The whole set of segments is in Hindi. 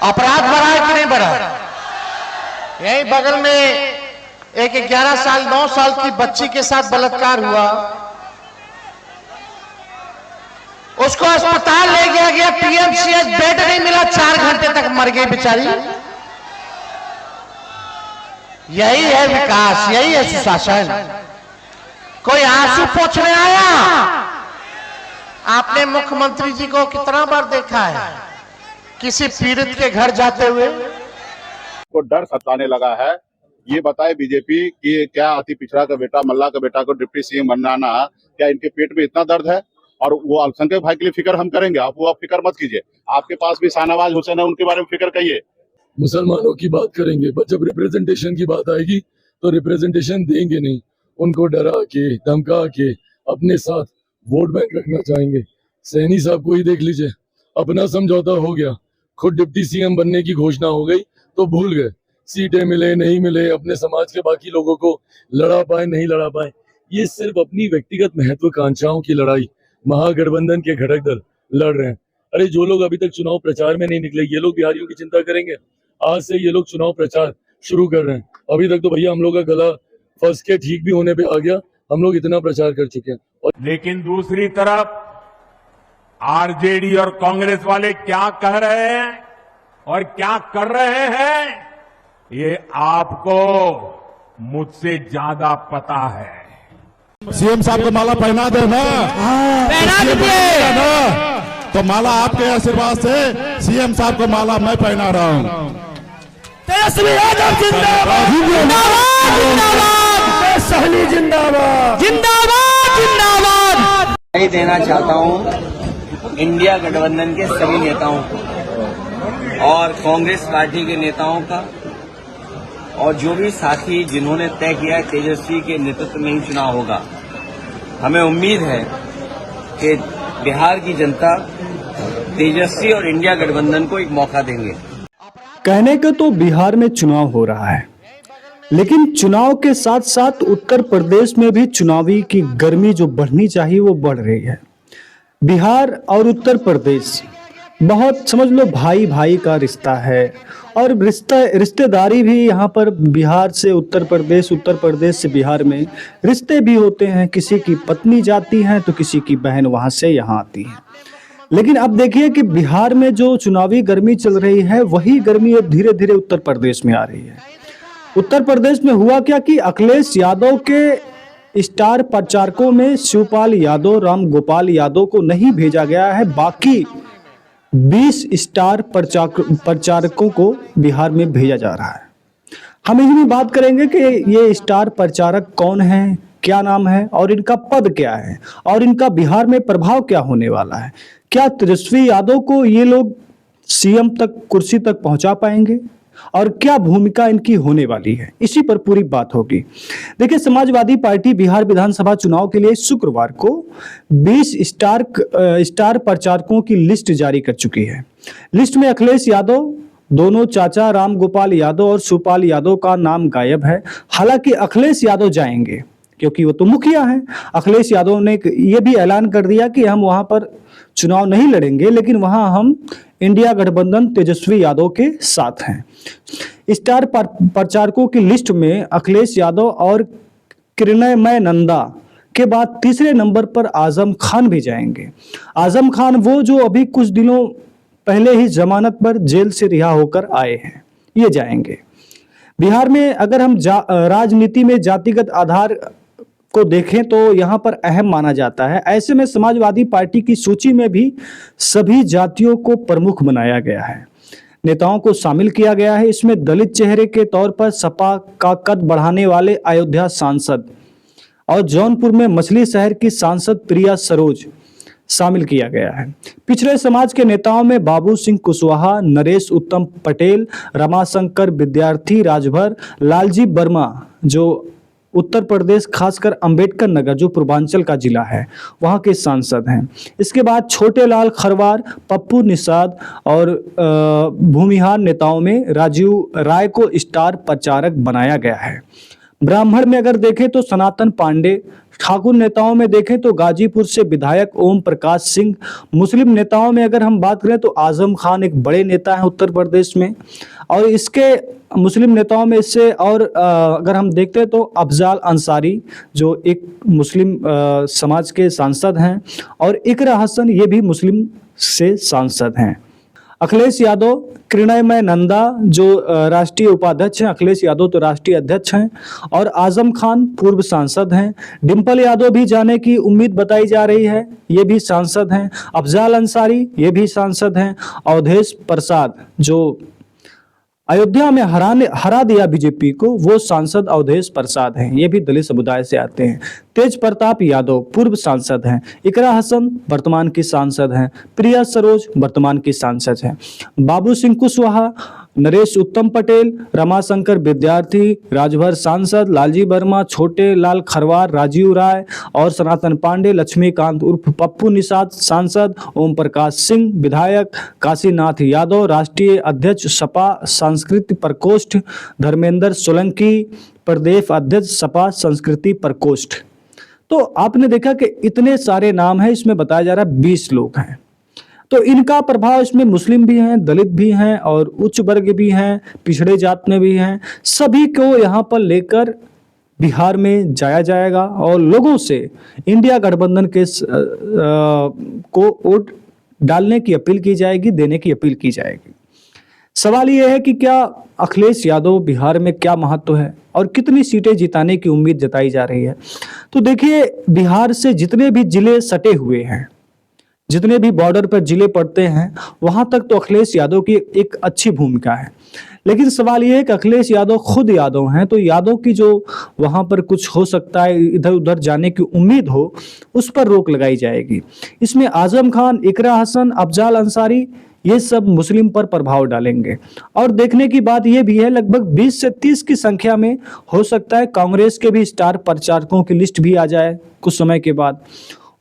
अपराध बढ़ा है कि नहीं बढ़ा? यही बगल में एक 11 साल 9 साल की बच्ची के साथ बलात्कार हुआ, उसको अस्पताल ले गया गया, पीएमसीएच बेड नहीं मिला, 4 घंटे तक मर गई बेचारी। यही है विकास, यही है सुशासन। कोई आंसू पोंछने आया? आपने मुख्यमंत्री जी को कितना बार देखा है किसी पीड़ित के घर जाते हुए? को डर सताने लगा है। ये बताए बीजेपी कि क्या अति पिछड़ा का बेटा, मल्ला का बेटा को डिप्टी सीएम बनाना, क्या इनके पेट में इतना दर्द है? और वो अल्पसंख्यक भाई के लिए फिक्र हम करेंगे, आप फिक्र मत कीजिए। आपके पास भी शाहनवाज हुसैन है, उनके बारे में फिक्र करिए। मुसलमानों की बात करेंगे, पर जब रिप्रेजेंटेशन की बात आएगी तो रिप्रेजेंटेशन देंगे नहीं। उनको डरा के धमका के अपने साथ वोट बैंक रखना चाहेंगे। सैनी साहब को ही देख लीजिए, अपना समझौता हो गया, खुद डिप्टी सीएम बनने की घोषणा हो गई तो भूल गए। सीटें मिले नहीं मिले, अपने समाज के बाकी लोगों को लड़ा पाए नहीं लड़ा पाए, ये सिर्फ अपनी व्यक्तिगत महत्वाकांक्षाओं की लड़ाई महागठबंधन के घटक दल लड़ रहे हैं। अरे जो लोग अभी तक चुनाव प्रचार में नहीं निकले, ये लोग बिहारियों की चिंता करेंगे? आज से ये लोग चुनाव प्रचार शुरू कर रहे हैं। अभी तक तो भैया हम लोग का गला फंस के ठीक भी होने पे आ गया, हम लोग इतना प्रचार कर चुके हैं। लेकिन दूसरी तरफ आरजेडी और कांग्रेस वाले क्या कह रहे हैं और क्या कर रहे हैं, ये आपको मुझसे ज्यादा पता है। सीएम साहब को माला पहना दे ना, पहना दीजिए ना, तो माला आपके आशीर्वाद से सीएम साहब को माला मैं पहना रहा हूँ। तेजस्वी यादव जिंदाबाद, जिंदाबाद, जिंदाबाद, सहनी जिंदाबाद, जिंदाबाद, जिंदाबाद। मैं देना चाहता हूं इंडिया गठबंधन के सभी नेताओं को और कांग्रेस पार्टी के नेताओं का, और जो भी साथी जिन्होंने तय किया है तेजस्वी के नेतृत्व में ही चुनाव होगा। हमें उम्मीद है कि बिहार की जनता तेजस्वी और इंडिया गठबंधन को एक मौका देंगे। कहने को तो बिहार में चुनाव हो रहा है, लेकिन चुनाव के साथ साथ उत्तर प्रदेश में भी चुनावी की गर्मी जो बढ़नी चाहिए वो बढ़ रही है। बिहार और उत्तर प्रदेश बहुत समझ लो भाई भाई का रिश्ता है, और रिश्तेदारी भी यहाँ पर बिहार से उत्तर प्रदेश से बिहार में रिश्ते भी होते हैं। किसी की पत्नी जाती हैं तो किसी की बहन वहाँ से यहाँ आती है। लेकिन अब देखिए कि बिहार में जो चुनावी गर्मी चल रही है, वही गर्मी अब धीरे धीरे उत्तर प्रदेश में आ रही है। उत्तर प्रदेश में हुआ क्या कि अखिलेश यादव के स्टार प्रचारकों में शिवपाल यादव, राम गोपाल यादव को नहीं भेजा गया है, बाकी 20 स्टार प्रचारकों को बिहार में भेजा जा रहा है। हम इसमें बात करेंगे कि ये स्टार प्रचारक कौन हैं, क्या नाम है और इनका पद क्या है, और इनका बिहार में प्रभाव क्या होने वाला है। क्या तेजस्वी यादव को ये लोग सीएम तक, कुर्सी तक पहुंचा पाएंगे, और क्या भूमिका इनकी होने वाली है, इसी पर पूरी बात होगी। देखिए, समाजवादी पार्टी बिहार विधानसभा चुनाव के लिए शुक्रवार को 20 स्टार प्रचारकों की लिस्ट जारी कर चुकी है। लिस्ट में अखिलेश यादव, दोनों चाचा राम गोपाल यादव और शिवपाल यादव का नाम गायब है। हालांकि अखिलेश यादव जाएंगे क्योंकि वो तो मुखिया हैं। अखिलेश यादव ने ये भी ऐलान कर दिया कि हम वहां पर चुनाव नहीं लड़ेंगे, लेकिन वहां हम इंडिया गठबंधन तेजस्वी यादव के साथ हैं। स्टार प्रचारकों की लिस्ट में अखिलेश यादव और किरणमय नंदा के बाद तीसरे नंबर पर आजम खान भी जाएंगे। आजम खान वो जो अभी कुछ दिनों पहले ही जमानत पर जेल से रिहा होकर आए हैं, ये जाएंगे। बिहार में अगर हम राजनीति में जातिगत आधार को देखें तो यहाँ पर अहम माना जाता है। ऐसे में समाजवादी पार्टी की सूची में भी सभी जातियों को प्रमुख बनाया गया है, नेताओं को शामिल किया गया है। इसमें दलित चेहरे के तौर पर सपा का कद बढ़ाने वाले अयोध्या सांसद और जौनपुर में मछली शहर की सांसद प्रिया सरोज शामिल किया गया है। पिछड़े समाज के नेताओं में बाबू सिंह कुशवाहा, नरेश उत्तम पटेल, रमाशंकर विद्यार्थी राजभर, लालजी वर्मा जो उत्तर प्रदेश खासकर अंबेडकर नगर जो पूर्वांचल का जिला है वहाँ के सांसद हैं। इसके बाद छोटे लाल खरवार, पप्पू निषाद और भूमिहार नेताओं में राजीव राय को स्टार प्रचारक बनाया गया है। ब्राह्मण में अगर देखें तो सनातन पांडे, ठाकुर नेताओं में देखें तो गाजीपुर से विधायक ओम प्रकाश सिंह। मुस्लिम नेताओं में अगर हम बात करें तो आजम खान एक बड़े नेता हैं उत्तर प्रदेश में, और इसके मुस्लिम नेताओं में इससे और अगर हम देखते हैं तो अफजाल अंसारी जो एक मुस्लिम समाज के सांसद हैं, और इकरा हसन ये भी मुस्लिम से सांसद हैं। अखिलेश यादव, किरणमय नंदा जो राष्ट्रीय उपाध्यक्ष हैं, अखिलेश यादव तो राष्ट्रीय अध्यक्ष हैं, और आजम खान पूर्व सांसद हैं। डिंपल यादव भी जाने की उम्मीद बताई जा रही है, ये भी सांसद हैं। अफजाल अंसारी ये भी सांसद हैं। अवधेश प्रसाद जो अयोध्या में हरा दिया बीजेपी को, वो सांसद अवधेश प्रसाद हैं, ये भी दलित समुदाय से आते हैं। तेज प्रताप यादव पूर्व सांसद हैं। इकरा हसन वर्तमान की सांसद हैं। प्रिया सरोज वर्तमान की सांसद हैं। बाबू सिंह कुशवाहा, नरेश उत्तम पटेल, रमाशंकर विद्यार्थी, राजभर सांसद, लालजी वर्मा, छोटे लाल खरवार, राजीव राय और सनातन पांडे, लक्ष्मीकांत उर्फ पप्पू निषाद सांसद, ओम प्रकाश सिंह विधायक, काशीनाथ यादव राष्ट्रीय अध्यक्ष सपा संस्कृति प्रकोष्ठ, धर्मेंद्र सोलंकी प्रदेश अध्यक्ष सपा संस्कृति प्रकोष्ठ। तो आपने देखा कि इतने सारे नाम हैं, इसमें बताया जा रहा है 20 लोग हैं। तो इनका प्रभाव इसमें मुस्लिम भी हैं, दलित भी हैं और उच्च वर्ग भी हैं, पिछड़े जात में भी हैं। सभी को यहाँ पर लेकर बिहार में जाया जाएगा और लोगों से इंडिया गठबंधन के को वोट डालने की अपील की जाएगी, देने की अपील की जाएगी। सवाल यह है कि क्या अखिलेश यादव बिहार में क्या महत्व है और कितनी सीटें जिताने की उम्मीद जताई जा रही है। तो देखिए, बिहार से जितने भी जिले सटे हुए हैं, जितने भी बॉर्डर पर जिले पड़ते हैं, वहां तक तो अखिलेश यादव की एक अच्छी भूमिका है। लेकिन सवाल यह है कि अखिलेश यादव खुद यादव हैं, तो यादव की जो वहां पर कुछ हो सकता है, इधर उधर जाने की उम्मीद हो, उस पर रोक लगाई जाएगी। इसमें आजम खान, इकरा हसन, अफजाल अंसारी ये सब मुस्लिम पर प्रभाव डालेंगे। और देखने की बात यह भी है, लगभग 20 से 30 की संख्या में हो सकता है कांग्रेस के भी स्टार प्रचारकों की लिस्ट भी आ जाए कुछ समय के बाद।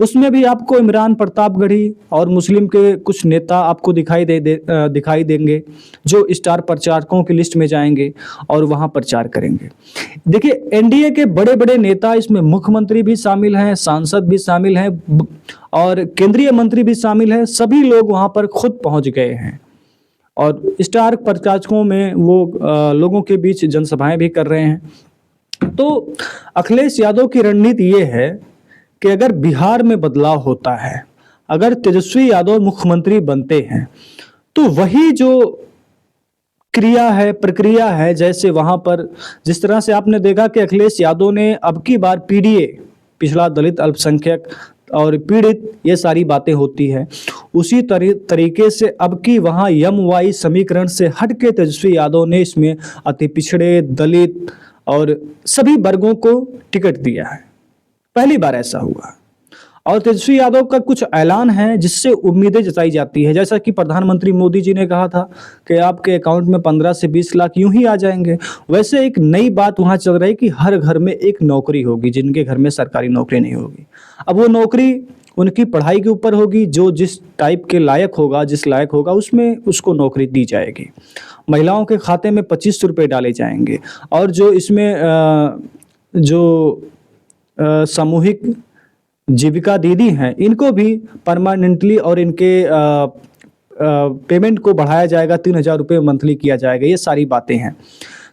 उसमें भी आपको इमरान प्रतापगढ़ी और मुस्लिम के कुछ नेता आपको दिखाई देंगे जो स्टार प्रचारकों की लिस्ट में जाएंगे और वहां प्रचार करेंगे। देखिए, एनडीए के बड़े बड़े नेता, इसमें मुख्यमंत्री भी शामिल हैं, सांसद भी शामिल हैं और केंद्रीय मंत्री भी शामिल हैं। सभी लोग वहां पर खुद पहुंच गए हैं और स्टार प्रचारकों में वो लोगों के बीच जनसभाएं भी कर रहे हैं। तो अखिलेश यादव की रणनीति ये है कि अगर बिहार में बदलाव होता है, अगर तेजस्वी यादव मुख्यमंत्री बनते हैं, तो वही जो प्रक्रिया है, जैसे वहां पर जिस तरह से आपने देखा कि अखिलेश यादव ने अब की बार पीडीए, पिछड़ा दलित अल्पसंख्यक और पीड़ित, ये सारी बातें होती है, उसी तरीके से अब की वहां यमवाई समीकरण से हटके तेजस्वी यादव ने इसमें अति पिछड़े, दलित और सभी वर्गों को टिकट दिया है। पहली बार ऐसा हुआ और तेजस्वी यादव का कुछ ऐलान है जिससे उम्मीदें जताई जाती है। जैसा कि प्रधानमंत्री मोदी जी ने कहा था कि आपके अकाउंट में 15 से 20 लाख यूं ही आ जाएंगे, वैसे एक नई बात वहां चल रही कि हर घर में एक नौकरी होगी, जिनके घर में सरकारी नौकरी नहीं होगी। अब वो नौकरी उनकी पढ़ाई के ऊपर होगी, जो जिस टाइप के लायक होगा, जिस लायक होगा, उसमें उसको नौकरी दी जाएगी। महिलाओं के खाते में 2500 रुपये डाले जाएंगे और जो इसमें जो सामूहिक जीविका दीदी हैं, इनको भी परमानेंटली और इनके पेमेंट को बढ़ाया जाएगा, 3000 रुपये मंथली किया जाएगा। ये सारी बातें हैं।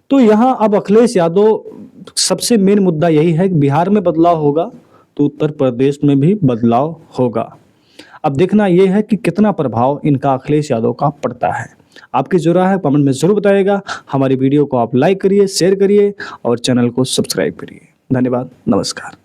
तो यहाँ अब अखिलेश यादव, सबसे मेन मुद्दा यही है कि बिहार में बदलाव होगा तो उत्तर प्रदेश में भी बदलाव होगा। अब देखना यह है कि कितना प्रभाव इनका अखिलेश यादव का पड़ता है। आपकी जो राय है कमेंट में जरूर बताइएगा। हमारी वीडियो को आप लाइक करिए, शेयर करिए और चैनल को सब्सक्राइब करिए। धन्यवाद, नमस्कार।